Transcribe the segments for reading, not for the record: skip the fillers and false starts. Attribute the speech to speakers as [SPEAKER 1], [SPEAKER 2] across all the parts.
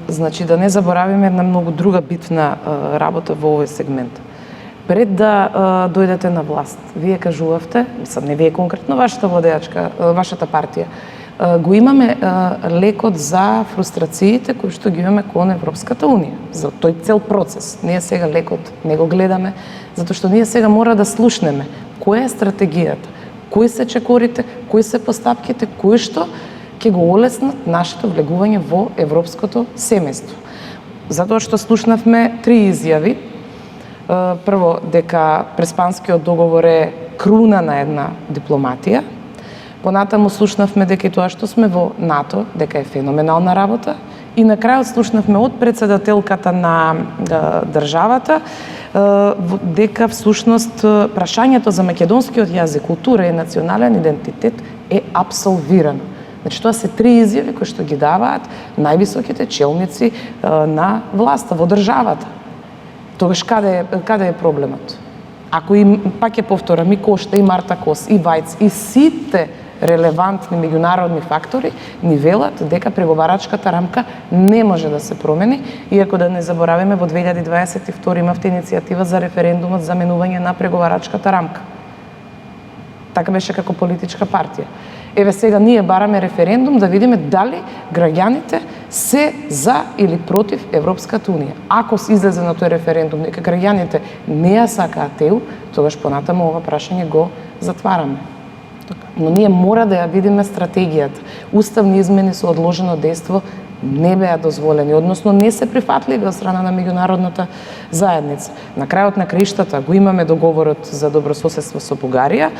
[SPEAKER 1] Значи да не заборавиме една многу друга битна работа во овој сегмент. Пред да дојдете на власт, вие кажувавте, мислам не вие конкретно, вашата партија, го имаме лекот за фрустрациите кои што ги имаме кон Европската Унија, за тој цел процес. Ние сега лекот не го гледаме, затоа што ние сега мора да слушнеме која е стратегијата, кои се чекорите, кои се постапките, кои што ќе го олеснат нашето влегување во европското семејство. Затоа што слушнавме 3 изјави. Прво, дека Преспанскиот договор е круна на една дипломатија. Понатаму слушнавме дека и тоа што сме во НАТО, дека е феноменална работа. И на крајот слушнавме од председателката на државата дека всушност прашањето за македонскиот јазик, култура и национален идентитет е апсолвирано. Значи, тоа се 3 изјави кои што ги даваат највисоките челници на власта во државата. Тогаш каде е проблемот? Ако и пак ќе повторам, и Кошта, и Марта Кос, и Вајц, и сите релевантни меѓународни фактори ни велат дека преговарачката рамка не може да се промени, иако да не заборавиме во 2022 имавте иницијатива за референдумот за менување на преговарачката рамка. Така беше како политичка партија. Еве сега ние бараме референдум да видиме дали граѓаните се за или против Европската Унија. Ако се излезе на тој референдум дека граѓаните не ја сакаат ЕУ, тогаш понатаму ова прашање го затвараме. Но ние мора да ја видиме стратегијата. Уставни измени со одложено дејство не беа дозволени, односно не се прифатливи од страна на меѓународната заедница. На крајот на краиштата го имаме договорот за добрососедство со Бугарија,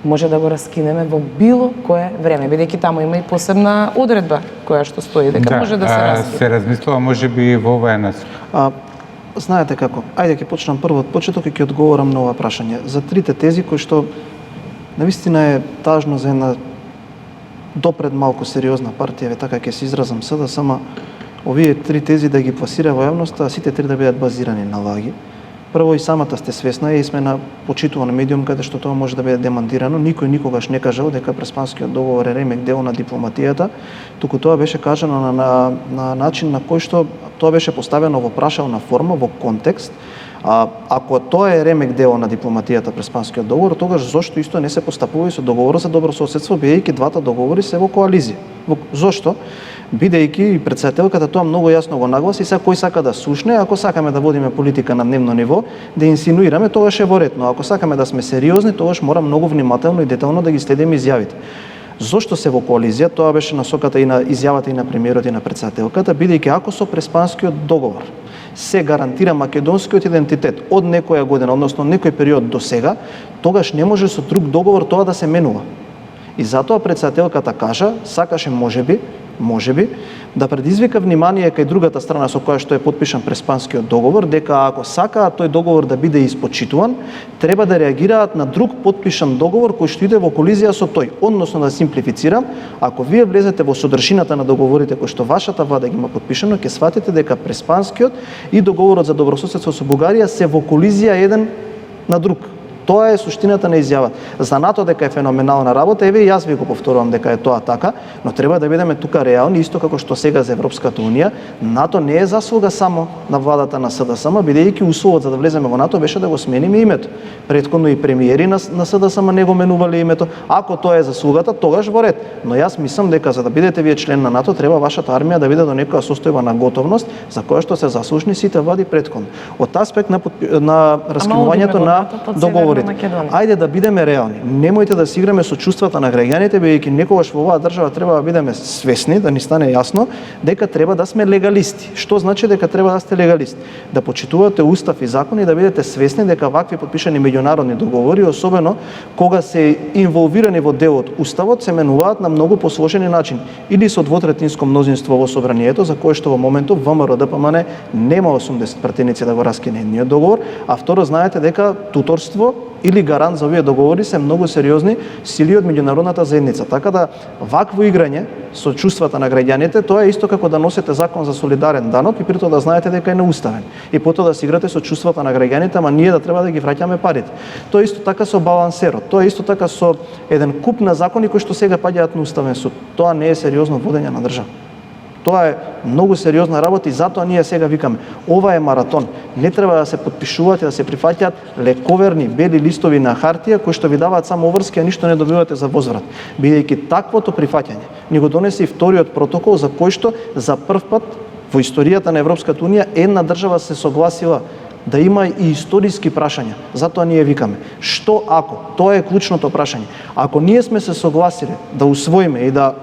[SPEAKER 1] може да го раскинеме во било кое време, бидејќи таму има и посебна одредба која што стои дека може да се раскине.
[SPEAKER 2] Се размислува можеби во оваа насока.
[SPEAKER 3] Знаете како? Ајде ќе почнам прво од почеток и ќе одговорам на ова прашање. За трите тези кои што навистина е тажно за една допред малку сериозна партија, така ќе се изразам сега, само овие 3 тези да ги пласира во јавноста, а сите 3 да бидат базирани на лаги. Прво, и самата сте свесна и сме на почитуван медиум каде што тоа може да биде демантирано. Никој никогаш не кажал дека Преспанскиот договор е ремек дел на дипломатијата, туку тоа беше кажано на начин на кој што тоа беше поставено во прашална форма, во контекст. Ако тоа е ремек дел на дипломатијата Преспанскиот договор, тогаш зошто исто не се постапува и со договорот за добрососедство, бидејќи двата договори се во коализија? Зошто? Бидејќи и председателката тоа многу јасно го нагласи, сега кој сака да слушне, ако сакаме да водиме политика на дневно ниво, да инсинуираме, тогаш е во ред, но ако сакаме да сме сериозни, тогаш мора многу внимателно и детално да ги следиме изјавите. Зошто се во коализија? Тоа беше насоката и на изјавата и на премиерот и на председателката, бидејќи ако со Преспанскиот договор се гарантира македонскиот идентитет од некоја година, односно некој период до сега, тогаш не може со друг договор тоа да се менува. И затоа председателката кажа, сакаше можеби да предизвика внимание кај другата страна со која што е потпишан Преспанскиот договор, дека ако сакаат тој договор да биде испочитуван, треба да реагираат на друг потпишан договор кој што иде во колизија со тој. Односно да симплифицирам, ако вие влезете во содржината на договорите кои што вашата влада ги има потпишано, ќе сватите дека Преспанскиот и договорот за добрососедство со Бугарија се во колизија еден на друг. Тоа е суштината на изјавата. За НАТО дека е феноменална работа, еве и јас ви го повторувам дека е тоа така, но треба да бидеме тука реални, исто како што сега за Европската Унија. НАТО не е заслуга само на владата на СДСМ, бидејќи условот за да влеземе во НАТО беше да го смениме името. Претходно и премиери на СДСМ не го менувале името. Ако тоа е заслугата, тогаш во ред. Но јас мислам дека за да бидете вие член на НАТО, треба вашата армија да биде до некоја состојба на готовност, за која што се заслужни сите влади претходно. Од аспект на раскинувањето на договор. Ајде да бидеме реални. Немојте да се играме со чувствата на граѓаните, бидејќи некогаш во оваа држава треба да бидеме свесни, да ни стане јасно дека треба да сме легалисти. Што значи дека треба да сте легалист? Да почитувате устав и закон и да бидете свесни дека вакви потпишани меѓународни договори, особено кога се инволвирани во дел од уставот, се менуваат на многу посложени начини. Или со двотретинско мнозинство во собранието, за кое што во моментов ВМРО ДПМН нема 80 пратеници да го раскине едниот договор, а второ знаете дека туторство или гарант за овие договори се многу сериозни сили од меѓународната заедница. Така да вакво играње со чувствата на граѓаните, тоа е исто како да носите закон за солидарен данок и при тоа да знаете дека е неуставен. И потоа да се играте со чувствата на граѓаните, ама ние да треба да ги враќаме парите. Тоа е исто така со балансерот. Тоа е исто така со еден куп на закони кои што сега паѓаат на уставен суд. Тоа не е сериозно водење на држава. Тоа е многу сериозна работа и затоа ние сега викаме, ова е маратон. Не треба да се потпишуваат и да се прифаќаат лековерни бели листови на хартија кои што ви даваат само обврски, а ништо не добивате за возврат. Бидејќи таквото прифаќање ни го донесе и вториот протокол за кој што за прв пат во историјата на Европската унија една држава се согласила да има и историски прашања. Затоа ние викаме, што ако, тоа е клучното прашање. Ако ние сме се согласиле да усвоиме и да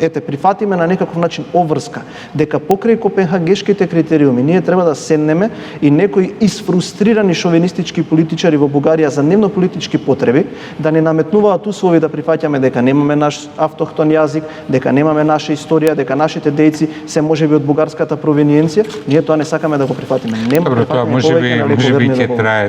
[SPEAKER 3] прифатиме на некаков начин обврска, дека покрај копенхагешките критериуми ние треба да седнеме и некои изфрустрирани шовинистички политичари во Бугарија за дневно политички потреби да не наметнуваат услови да прифаќаме дека немаме наш автохтон јазик, дека немаме наша историја, дека нашите дејци се можеби од бугарската провиниенција, ние тоа не сакаме да го прифатиме.
[SPEAKER 2] Добро, тоа можеби ќе трае